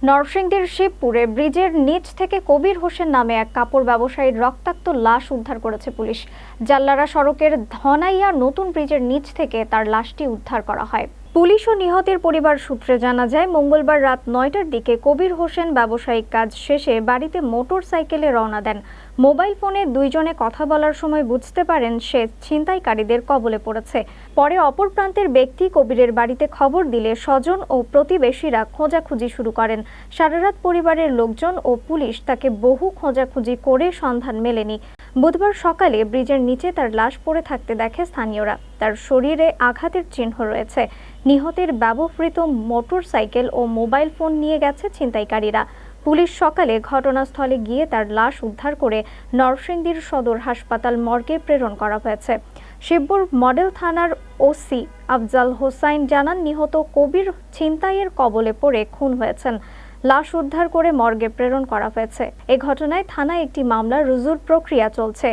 নরসিংদীর শিবপুরে ব্রিজের নিচ থেকে কবির হোসেন নামে এক কাপড় ব্যবসায়ীর রক্তাক্ত লাশ উদ্ধার করেছে পুলিশ। জাল্লারা সড়কের ধনাইয়া নতুন ব্রিজের নিচ থেকে তার লাশটি উদ্ধার করা হয়। পুলিশ ও নিহতের পরিবার সূত্রে জানা যায়, মঙ্গলবার রাত ৯টার দিকে কবির হোসেন ব্যবসায়িক কাজ শেষে বাড়িতে মোটর সাইকেলে রওনা দেন। মোবাইল ফোনে দুইজনে কথা বলার সময় বুঝতে পারেন সে ছিনতাইকারীদের কবলে পড়েছে। পরে অপর প্রান্তের ব্যক্তি কবিরের বাড়িতে খবর দিলে স্বজন ও প্রতিবেশীরা খোঁজাখুঁজি শুরু করেন। সারারাত পরিবারের লোকজন ও পুলিশ তাকে বহু খোঁজাখুঁজি করে সন্ধান মেলেনি। বুধবার সকালে ব্রিজের নিচে তার লাশ পড়ে থাকতে দেখে স্থানীয়রা। তার শরীরে আঘাতের চিহ্ন রয়েছে। নিহতের ব্যবহৃত মোটর সাইকেল ও মোবাইল ফোন নিয়ে গেছে ছিনতাইকারীরা। পুলিশ সকালে ঘটনাস্থলে গিয়ে তার লাশ উদ্ধার করে নরসিংদীর সদর হাসপাতাল মর্গে প্রেরণ করা হয়েছে। শিবপুর মডেল থানার ওসি আফজাল হোসাইন জানান, নিহত কবির ছিনতাইয়ের কবলে পড়ে খুন হয়েছেন। লাশ উদ্ধার করে মর্গে প্রেরণ করা হয়েছে। এ ঘটনায় থানায় একটি মামলা রুজুর প্রক্রিয়া চলছে।